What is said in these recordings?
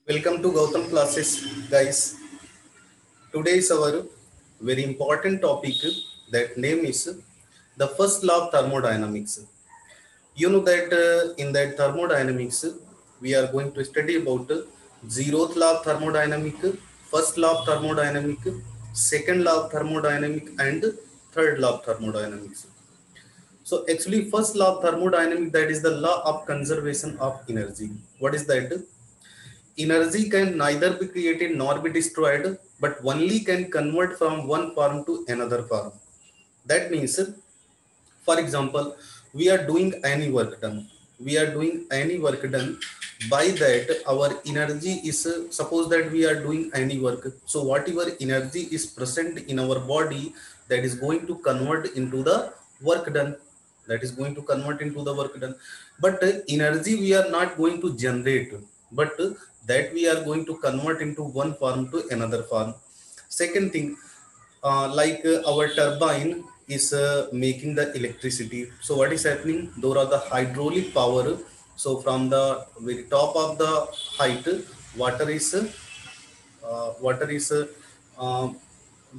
Welcome to Gautam classes, guys. Today is our very important topic. That name is the first law of thermodynamics. You know that in that thermodynamics, we are going to study about zeroth law of thermodynamic, first law of thermodynamic, second law of thermodynamic, and third law of thermodynamics. So actually, first law of thermodynamic, that is the law of conservation of energy. What is that? Energy can neither be created nor be destroyed, but only can convert from one form to another form. That means, for example, we are doing any work done. We are doing any work done. By that, our energy is suppose that we are doing any work. So whatever energy is present in our body, that is going to convert into the work done. That is going to convert into the work done. But energy we are not going to generate, but that we are going to convert into one form to another form. Second thing, our turbine is making the electricity. So what is happening? Those are the hydraulic power. So from the very top of the height, water is water is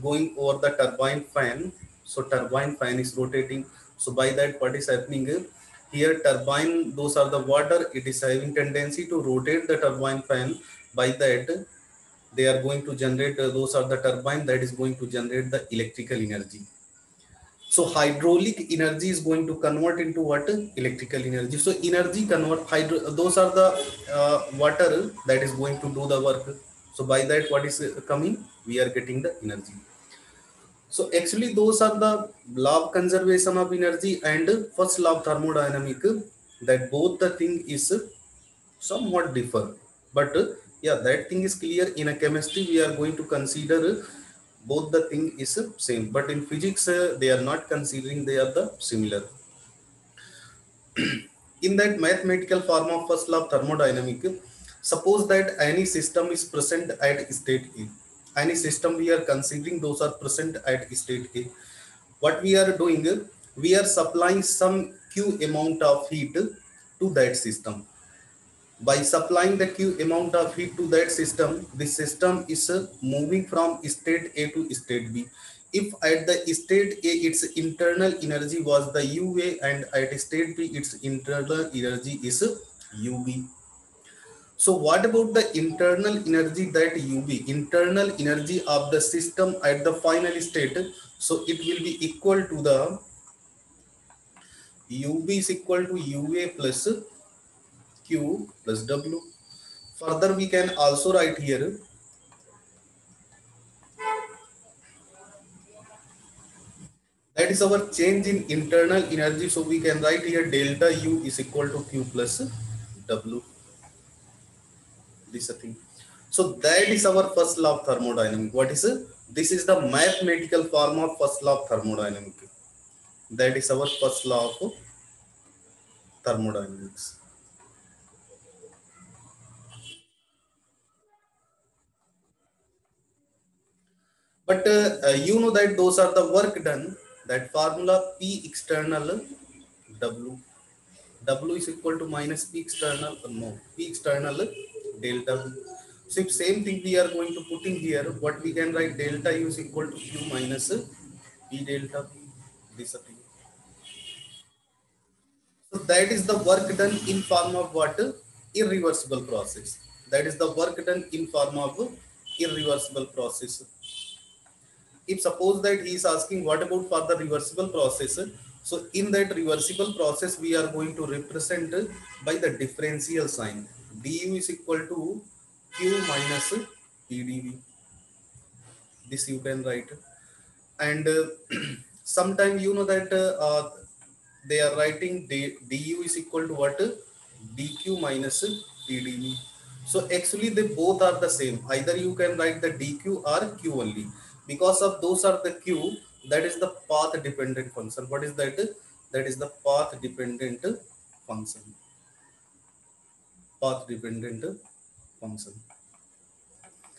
going over the turbine fan. So turbine fan is rotating. So by that, what is happening? Here turbine, those are the water. It is having tendency to rotate the turbine fan. By that, they are going to generate. Those are the turbine that is going to generate the electrical energy. So hydraulic energy is going to convert into what? Electrical energy. So energy convert those are the water that is going to do the work. So by that, what is coming? We are getting the energy. So actually those are the law of conservation of energy and first law of thermodynamic, that both the thing is somewhat differ. But yeah, that thing is clear. In a chemistry we are going to consider both the thing is same, but in physics they are not considering they are the similar. In that mathematical form of first law of thermodynamic, suppose that any system is present at state A. Any system we are considering, those are present at state A. What we are doing, we are supplying some q amount of heat to that system. By supplying the q amount of heat to that system, the system is moving from state A to state B. If at the state A its internal energy was the UA, and at state B its internal energy is UB. So what about the internal energy, that UB, internal energy of the system at the final state? So it will be equal to the UB is equal to UA plus Q plus W. Further, we can also write here that is our change in internal energy. So we can write here delta U is equal to Q plus W. This is a thing. So that is our first law of thermodynamics. What is it? This is the mathematical form of first law of thermodynamics. That is our first law of thermodynamics. But you know that those are the work done. That formula P external W. W is equal to minus P external, no, P external delta V. So if same thing we are going to put in here, what we can write, delta U is equal to Q minus P delta V. This thing. So that is the work done in form of what? Irreversible process. That is the work done in form of irreversible process. If suppose that he is asking what about for the reversible process, so in that reversible process we are going to represent by the differential sign. Du is equal to Q minus PdV. This you can write. And sometime you know that they are writing du is equal to what? Dq minus PdV. So actually they both are the same. Either you can write the dq or q only, because of those are the q. That is the path dependent function. What is that? That is the path dependent function. Path dependent function.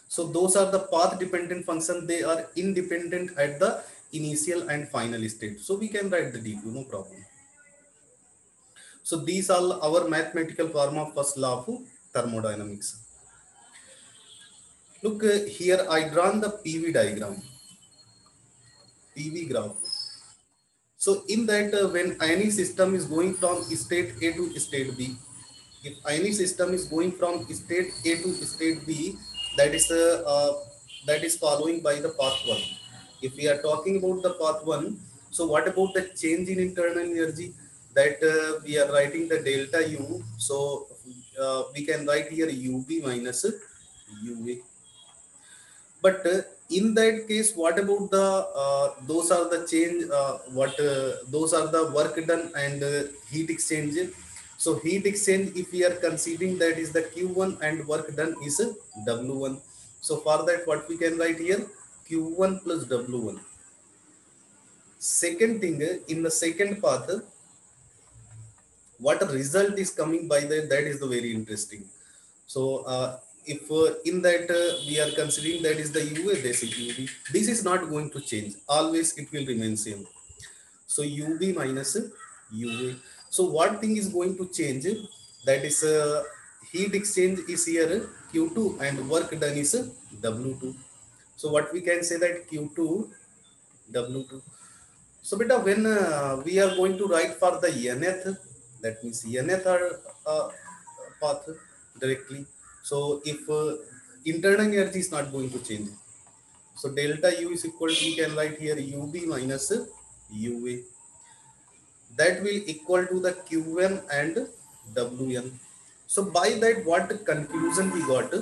So those are the path dependent function. They are independent at the initial and final state. So we can write the dq, no problem. So these are our mathematical form of first law of thermodynamics. Look here, I drawn the PV diagram, PV graph. So in that, when any system is going from state A to state B, if any system is going from state A to state B, that is that is following by the path one. If we are talking about the path one, so what about the change in internal energy? That we are writing the delta U. So we can write here UB minus UA. But in that case, what about the those are the change? What those are the work done and heat exchange. So heat exchange, if we are considering that is the Q1 and work done is W1. So for that, what we can write here Q1 plus W1. Second thing, in the second path, what result is coming by that is the very interesting. So if in that we are considering that is the UA basic UB, this is not going to change, always it will remain same. So UB minus UA. So what thing is going to change, that is heat exchange is here Q2 and work done is W2. So what we can say that Q2 W2. So beta, when we are going to write for the nth, that means nth are path directly. So if internal energy is not going to change, so delta U is equal to, we can write here UB minus UA. That will equal to the Qn and Wn. So by that, what conclusion we got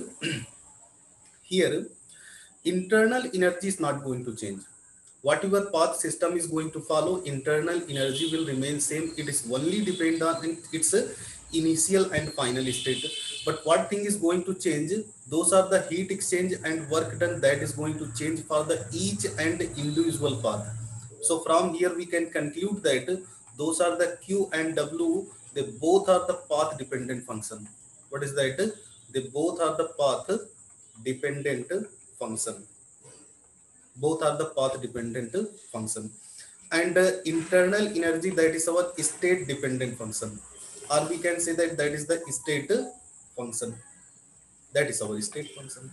here, internal energy is not going to change. Whatever path system is going to follow, internal energy will remain same. It is only depend on its initial and final state. But what thing is going to change, those are the heat exchange and work done, that is going to change for the each and individual path. So from here we can conclude that those are the Q and W, they both are the path dependent function. What is that? They both are the path dependent function. Both are the path dependent function. And internal energy, that is our state dependent function, or we can say that that is the state function. That is our state function.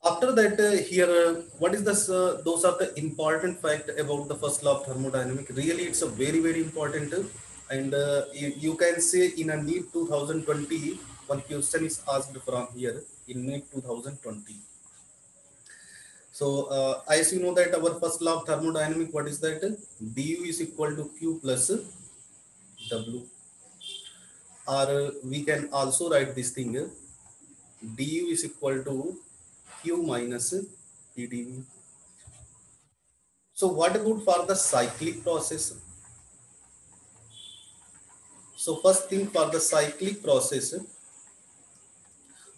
After that, here what is this those are the important fact about the first law of thermodynamic. Really it's a very very important, and you can say in a NEET 2020 one question is asked from here in NEET 2020. So as you know that our first law of thermodynamic, what is that? Du is equal to Q plus W. Or we can also write this thing, du is equal to Q minus PdV. So what about for the cyclic process? So first thing, for the cyclic process,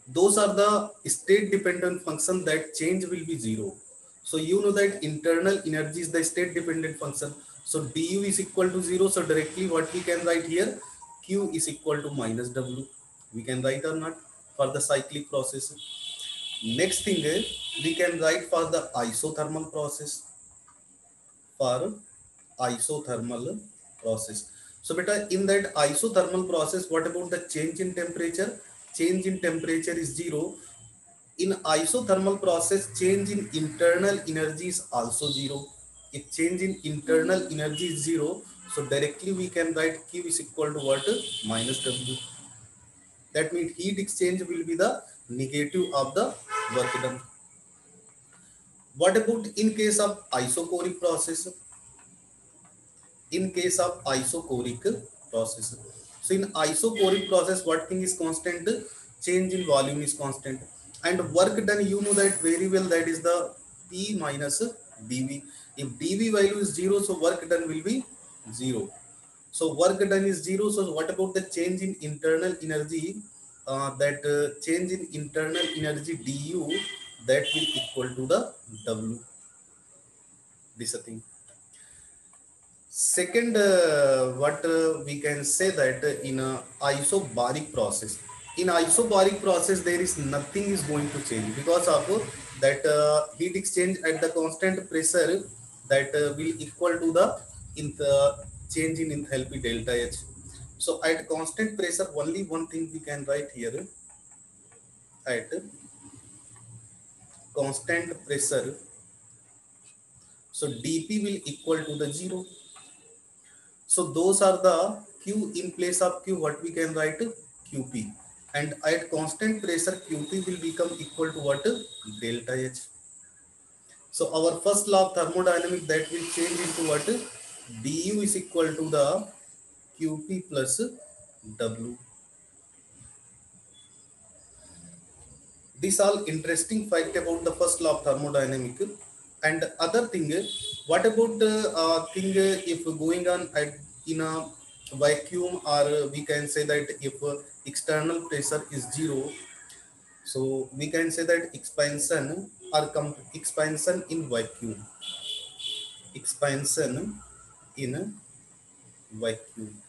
those are the state dependent function, that change will be zero. So you know that internal energy is the state dependent function. So du is equal to 0. So directly what we can write here, Q is equal to minus W. We can write or not for the cyclic process. Next thing is, we can write for the isothermal process. For isothermal process. So beta, in that isothermal process, what about the change in temperature? Change in temperature is 0. In isothermal process, change in internal energy is also 0. If change in internal energy is 0, so directly we can write Q is equal to what? Minus W. That means heat exchange will be the negative of the work done. What about in case of isochoric process? In case of isochoric process, so in isochoric process, what thing is constant? Change in volume is constant, and work done, you know that very well, that is the P minus dV. If dV value is 0, so work done will be 0. So work done is 0. So what about the change in internal energy? That change in internal energy du, that will equal to the W. This is a thing. Second, what we can say that in a isobaric process, in isobaric process, there is nothing is going to change because of that heat exchange at the constant pressure, that will equal to the in the change in enthalpy delta H. So at constant pressure, only one thing we can write here, at constant pressure, so dp will equal to the 0. So those are the q. In place of q, what we can write? Qp. And at constant pressure, qp will become equal to what? Delta H. So our first law of thermodynamics, that will change into what? Du is equal to the qp plus w. This all interesting fact about the first law of thermodynamics. And other thing, what about the thing if going on in a vacuum, or we can say that if external pressure is 0, so we can say that expansion or expansion in vacuum, expansion in a vacuum.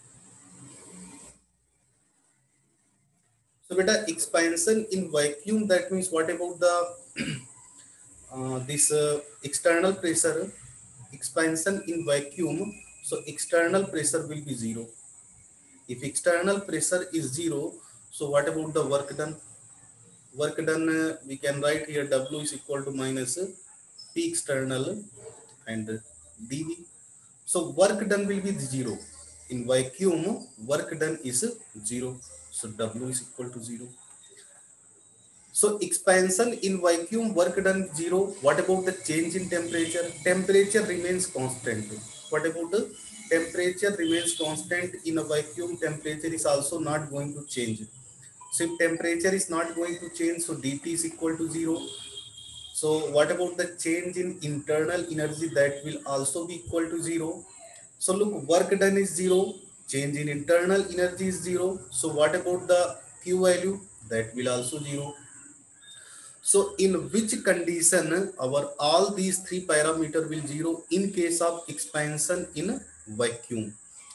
So beta, expansion in vacuum, that means what about the this external pressure, expansion in vacuum, so external pressure will be 0. If external pressure is 0, so what about the work done? Work done, we can write here W is equal to minus P external and dV. So work done will be 0. In vacuum, work done is 0. So W is equal to 0. So expansion in vacuum, work done 0. What about the change in temperature? Temperature remains constant. What about the temperature remains constant in a vacuum? Temperature is also not going to change. So if temperature is not going to change, so dT is equal to 0. So what about the change in internal energy? That will also be equal to 0. So look, work done is 0. Change in internal energy is 0. So what about the Q value? That will also 0. So in which condition our all these three parameter will 0? In case of expansion in vacuum,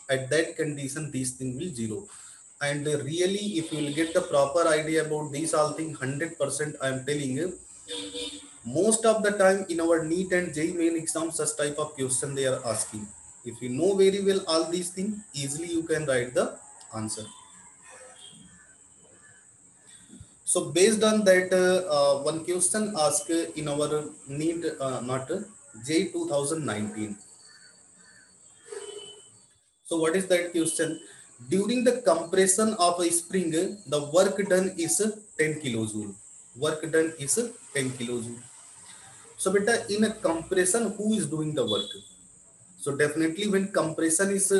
at that condition these thing will 0. And really, if you will get the proper idea about these all things, 100% I am telling you, most of the time in our NEET and JEE main exam, such type of question they are asking. If you know very well all these things, easily you can write the answer. So based on that, one question asked in our NEET, not JEE 2019. So what is that question? During the compression of a spring, the work done is 10 kilojoule. Work done is 10 kilojoule. So beta, in a compression, who is doing the work? So definitely when compression is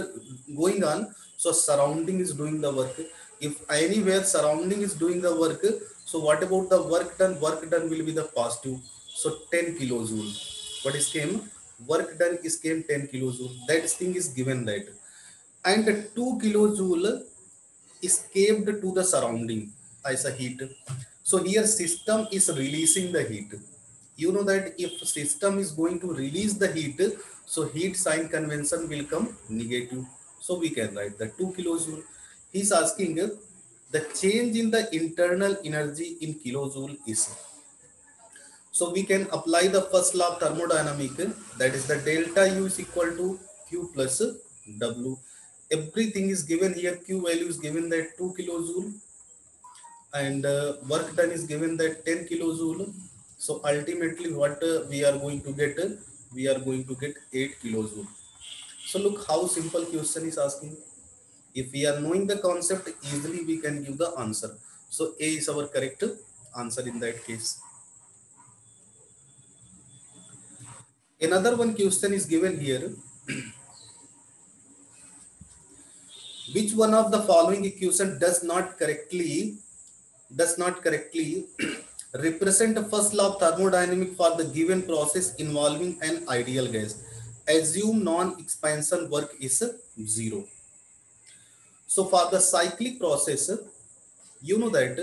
going on, so surrounding is doing the work. If anywhere surrounding is doing the work, so what about the work done? Work done will be the positive. So 10 kilojoule. What is came? Work done is came 10 kilojoule. That thing is given that. And 2 kilojoule escaped to the surrounding as a heat. So here system is releasing the heat. You know that if system is going to release the heat, so heat sign convention will come negative. So we can write the 2 kilojoule. He's asking the change in the internal energy in kilojoule is. So we can apply the first law of thermodynamic, that is the delta U is equal to Q plus W. Everything is given here. Q value is given that 2 kilojoule, and work done is given that 10 kilojoule. So ultimately what we are going to get? We are going to get 8 kilojoule. So look how simple question is asking. If we are knowing the concept, easily we can give the answer. So A is our correct answer in that case. Another one question is given here. Which one of the following equation does not correctly represent the first law of thermodynamics for the given process involving an ideal gas? Assume non-expansion work is 0. So for the cyclic process, you know that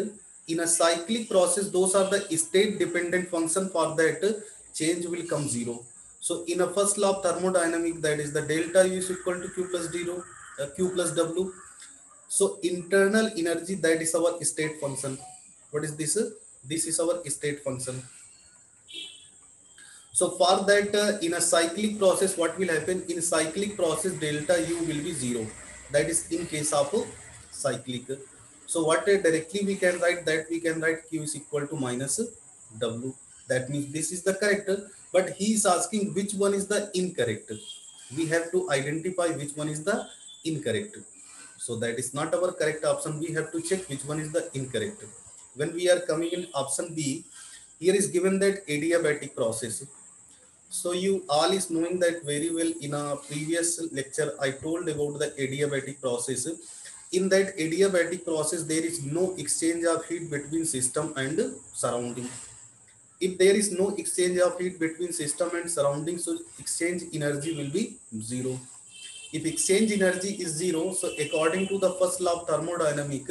in a cyclic process, those are the state dependent function. For that, change will come 0. So in a first law of thermodynamics, that is the delta U is equal to Q plus 0, Q plus W. So internal energy, that is our state function. What is this? This is our state function. So for that, in a cyclic process, what will happen? In cyclic process, delta U will be 0. That is in case of cyclic. So what directly we can write, that we can write q is equal to minus w. That means this is the correct, but he is asking which one is the incorrect. We have to identify which one is the incorrect. So that is not our correct option. We have to check which one is the incorrect. When we are coming in option B, here is given that adiabatic process. So you all is knowing that very well. In a previous lecture, I told about the adiabatic process. In that adiabatic process, there is no exchange of heat between system and surrounding. If there is no exchange of heat between system and surrounding, so exchange energy will be zero. If exchange energy is zero, so according to the first law of thermodynamic,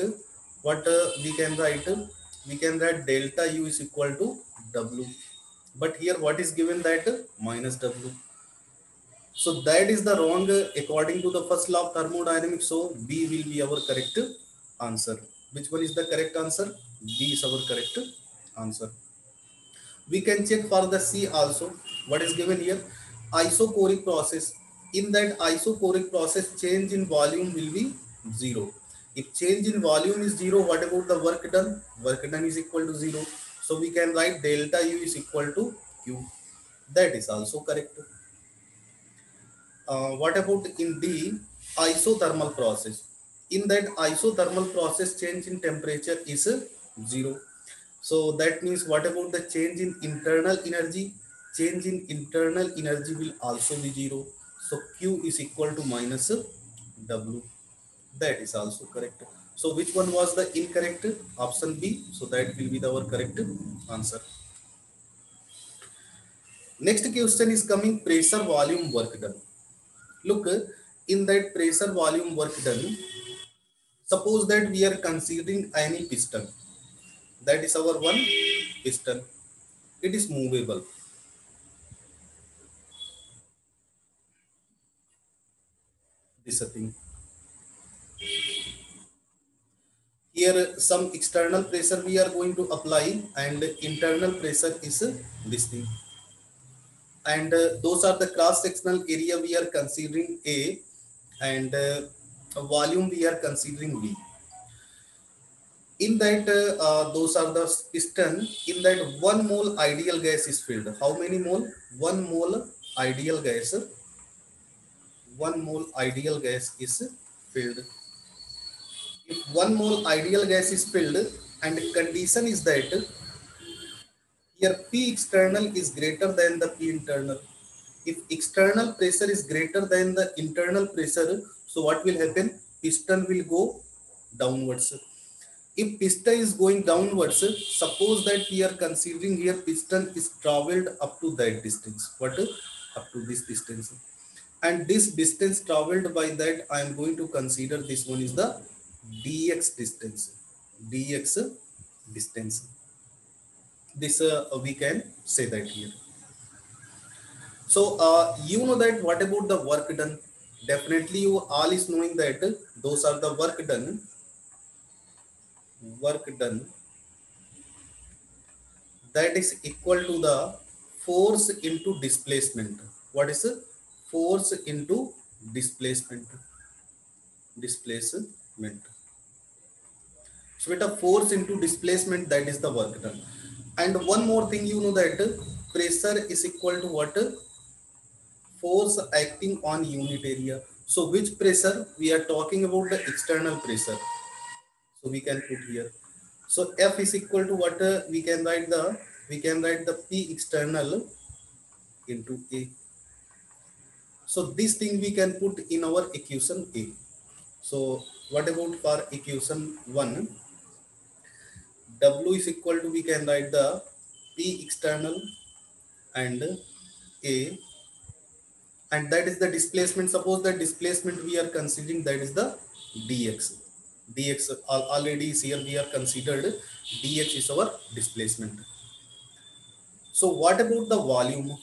what we can write? We can write delta U is equal to W. But here what is given, that minus W. So that is the wrong according to the first law of thermodynamics. So B will be our correct answer. Which one is the correct answer? B is our correct answer. We can check for the C also. What is given here? Isochoric process. In that isochoric process, change in volume will be zero. If change in volume is zero, what about the work done? Work done is equal to zero. So we can write delta U is equal to Q. That is also correct. What about in D, isothermal process? In that isothermal process, change in temperature is zero. So that means what about the change in internal energy? Change in internal energy will also be zero. So Q is equal to minus W. That is also correct. So which one was the incorrect? Option B. So that will be our correct answer. Next question is coming, pressure volume work done. Look, in that pressure volume work done, suppose that we are considering any piston. That is our one piston. It is movable. This is a thing. Here some external pressure we are going to apply, and internal pressure is this thing. And those are the cross sectional area we are considering A, and volume we are considering V. In that those are the piston. In that 1 mole ideal gas is filled. How many mole? 1 mole ideal gas. 1 mole ideal gas is filled. If 1 mole ideal gas is filled, and condition is that here P external is greater than the P internal. If external pressure is greater than the internal pressure, so what will happen? Piston will go downwards. If piston is going downwards, suppose that we are considering here piston is traveled up to that distance. What? Up to this distance. And this distance traveled by that, I am going to consider this one is the dx distance. Dx distance. This we can say that here. So you know that what about the work done? Definitely you all is knowing that those are the work done. Work done, that is equal to the force into displacement. What is force into displacement? Displacement. So with a force into displacement, that is the work done. And one more thing, you know that pressure is equal to what? Force acting on unit area. So which pressure? We are talking about the external pressure. So we can put here. So F is equal to what? We can write the P external into A. So this thing we can put in our equation A. So what about for equation 1? W is equal to, we can write the P external and A, and that is the displacement. Suppose the displacement we are considering, that is the dx. Dx already is here, we are considered dx is our displacement. So what about the volume?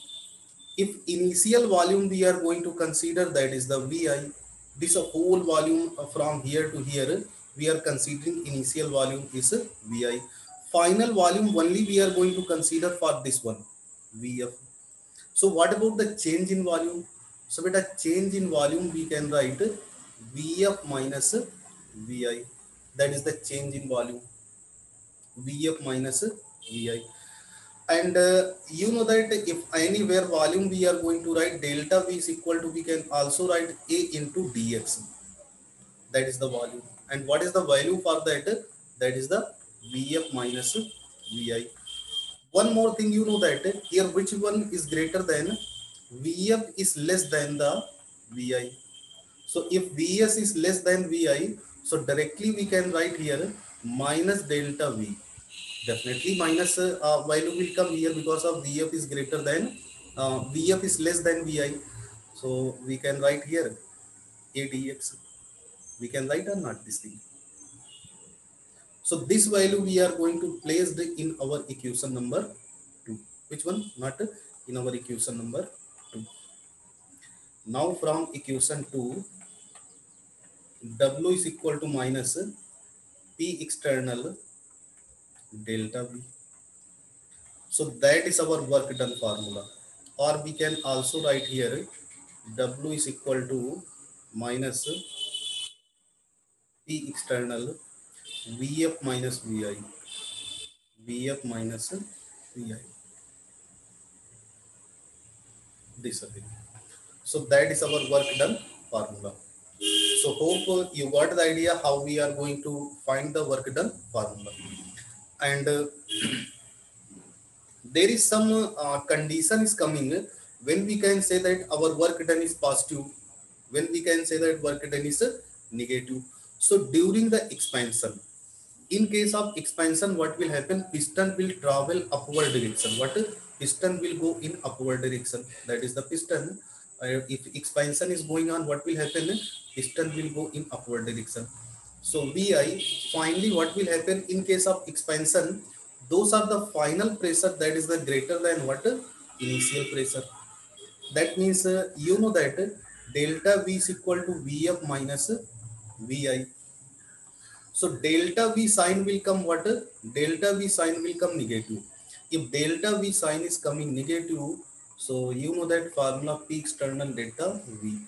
If initial volume we are going to consider, that is the Vi. This whole volume from here to here, we are considering initial volume is Vi. Final volume only we are going to consider for this one, Vf. So what about the change in volume? So with a change in volume, we can write Vf minus Vi. that is the change in volume, Vf minus Vi. And you know that if anywhere volume we are going to write delta V is equal to, we can also write A into dx. That is the volume. And what is the value for that? That is the Vf minus Vi. One more thing, you know that here which one is greater than, Vf is less than the Vi. So if Vs is less than Vi, so directly we can write here minus delta V. Definitely minus value will come here because of Vf is greater than, Vf is less than Vi. So we can write here A dx. We can write or not this thing. So this value we are going to place in our equation number 2. Which one? Not in our equation number 2. Now from equation 2, W is equal to minus P external delta V. So that is our work done formula. Or we can also write here W is equal to minus P external Vf minus Vi. Vf minus Vi. This way. So that is our work done formula. So hope you got the idea how we are going to find the work done formula. And there is some condition is coming when we can say that our work done is positive, when we can say that work done is negative. So during the expansion, in case of expansion, what will happen? Piston will travel upward direction. What? Piston will go in upward direction. That is the piston. If expansion is going on, what will happen? Piston will go in upward direction. So Vi, finally what will happen in case of expansion? Those are the final pressure that is the greater than what? Initial pressure. That means you know that delta V is equal to Vf minus Vi. So delta V sign will come what? Delta V sign will come negative. If delta V sign is coming negative, so you know that formula P external delta V.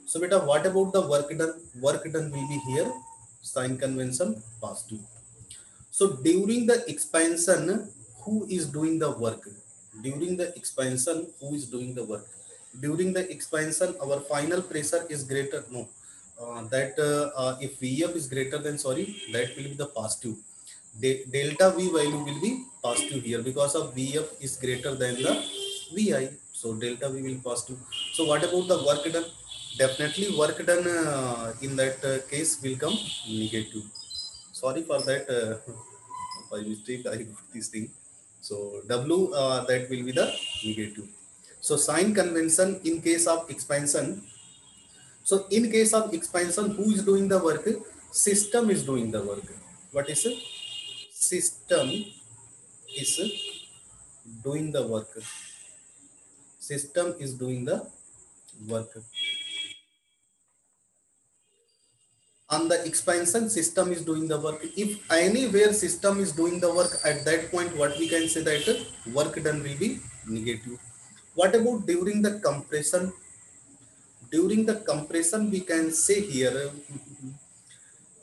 So beta, what about the work done? Work done will be here, sign convention positive. So during the expansion, who is doing the work? During the expansion, who is doing the work? During the expansion, our final pressure is greater. No, if Vf is greater than, sorry, that will be the positive. Delta V value will be positive here because of Vf is greater than the Vi. So delta V will be positive. So what about the work done? Definitely work done in that case will come negative. Sorry for that, by mistake I got this thing. So W, that will be the negative. So sign convention in case of expansion. So in case of expansion, who is doing the work? System is doing the work. What is it? System is doing the work. System is doing the work. On the expansion, system is doing the work. If anywhere system is doing the work, at that point what we can say that work done will be negative. What about during the compression? During the compression we can say here,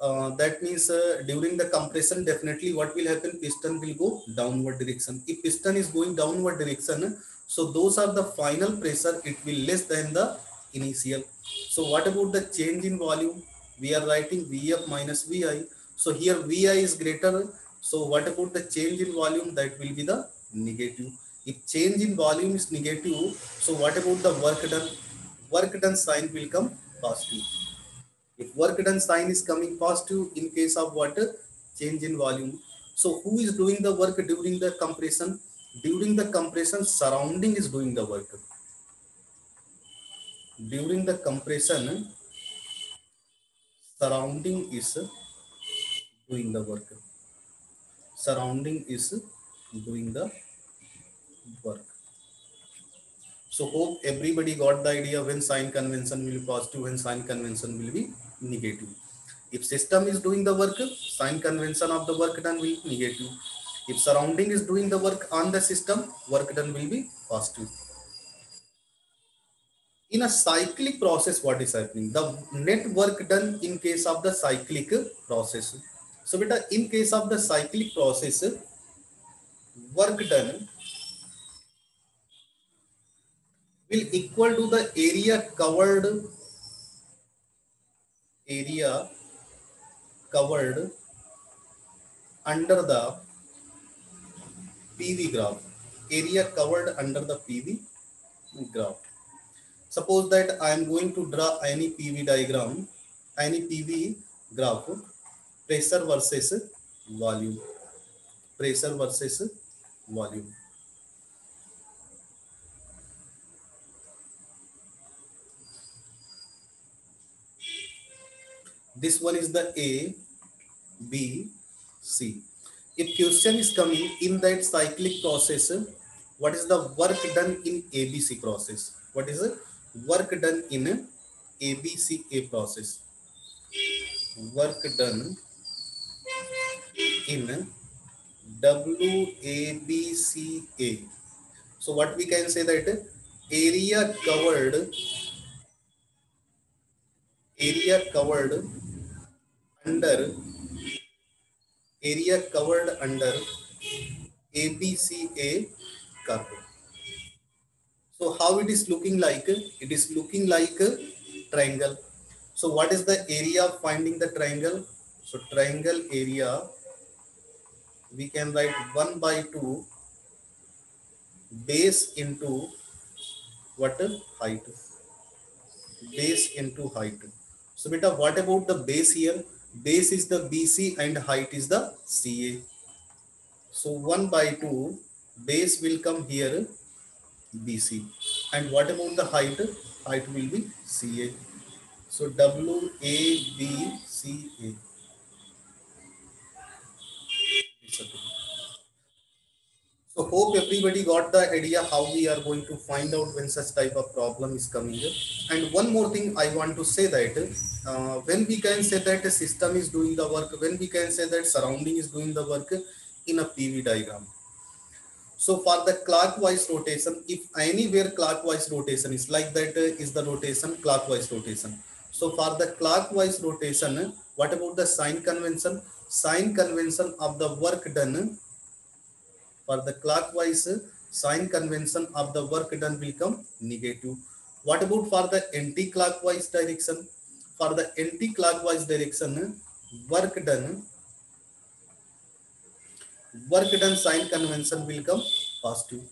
that means during the compression, definitely what will happen? Piston will go downward direction. If piston is going downward direction, so those are the final pressure, it will less than the initial. So what about the change in volume? We are writing Vf minus Vi. So here Vi is greater. So what about the change in volume? That will be the negative. If change in volume is negative, so what about the work done? Work done sign will come positive. If work done sign is coming positive in case of what? Change in volume. So who is doing the work during the compression? During the compression, surrounding is doing the work. During the compression, surrounding is doing the work. Surrounding is doing the work. So hope everybody got the idea when sign convention will be positive and sign convention will be negative. If system is doing the work, sign convention of the work done will be negative. If surrounding is doing the work on the system, work done will be positive. In a cyclic process, what is happening? The net work done in case of the cyclic process. So beta, in case of the cyclic process, work done will equal to the area covered under the PV graph. Area covered under the PV graph. Suppose that I am going to draw any PV diagram, any PV graph, pressure versus volume. Pressure versus volume. This one is the A, B, C. If question is coming in that cyclic process, what is the work done in ABC process? What is the work done in ABCA process? Work done in WABCA. So what we can say that area covered under ABCA curve. So how it is looking like? It is looking like a triangle. So what is the area of finding the triangle? So triangle area, we can write 1 by 2 base into what? Height. Base into height. So beta, what about the base here? Base is the BC and height is the CA. So 1 by 2 base will come here BC. And what about the height? Height will be CA. So WABCA. So hope everybody got the idea how we are going to find out when such type of problem is coming here. And one more thing I want to say that when we can say that a system is doing the work, when we can say that surrounding is doing the work in a PV diagram. So for the clockwise rotation, if anywhere clockwise rotation is like that, is the rotation clockwise rotation. So for the clockwise rotation, what about the sign convention? Sign convention of the work done. For the clockwise, sign convention of the work done will come negative. What about for the anti-clockwise direction? For the anti-clockwise direction, work done sign convention will come positive.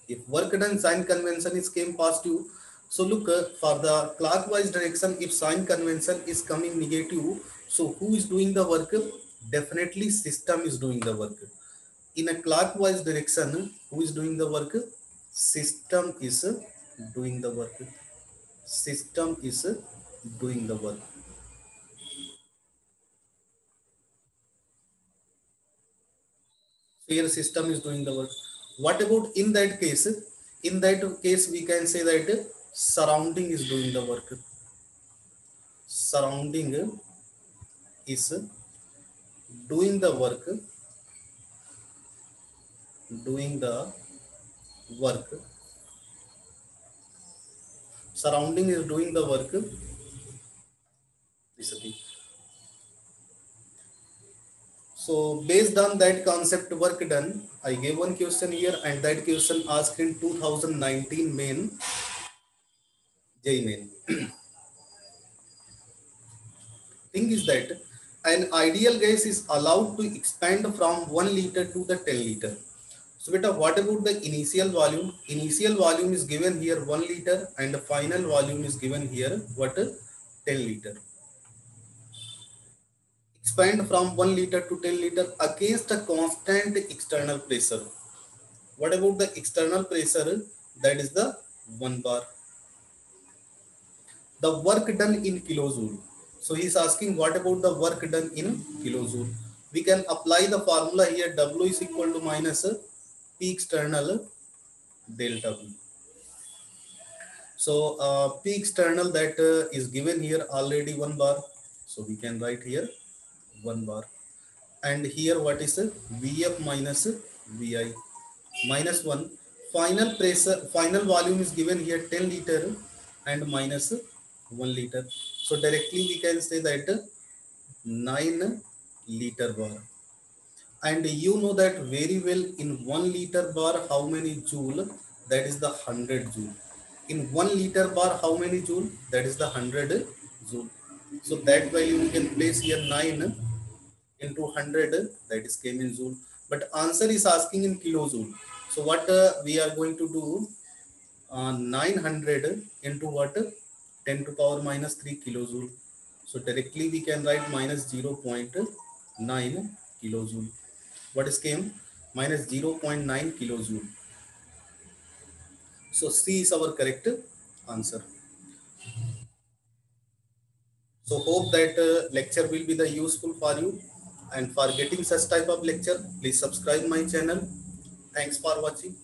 If work done sign convention is came positive, so look, for the clockwise direction, if sign convention is coming negative, so who is doing the work? Definitely system is doing the work. In a clockwise direction, who is doing the work? System is doing the work. System is doing the work. So here system is doing the work. What about in that case? In that case, we can say that surrounding is doing the work. Surrounding is doing the work. Doing the work. Surrounding is doing the work. So based on that concept work done, I gave one question here, and that question asked in 2019 main JEE main. Thing is that an ideal gas is allowed to expand from 1 liter to the 10 liter. So beta, what about the initial volume? Initial volume is given here 1 liter and the final volume is given here what? 10 liter. Expand from 1 liter to 10 liter against a constant external pressure. What about the external pressure? That is the 1 bar. The work done in kilojoule. So he is asking what about the work done in kilojoule. We can apply the formula here. W is equal to minus P external delta V. So P external that is given here already 1 bar. So we can write here 1 bar. And here what is Vf minus Vi minus 1. Final pressure, final volume is given here 10 liter. and minus 1 liter. So directly we can say that 9 liter bar. And you know that very well, in 1 liter bar how many joule? That is the 100 joule. In 1 liter bar how many joule? That is the 100 joule. So that value we can place here, 9 into 100, that is came in joule, but answer is asking in kilojoule. So what we are going to do, 900 into what, 10 to power minus 3 kilojoule. So directly we can write minus 0.9 kilojoule. What is came? Minus 0.9 kilojoule. So C is our correct answer. So hope that lecture will be the useful for you, and for getting such type of lecture, please subscribe my channel. Thanks for watching.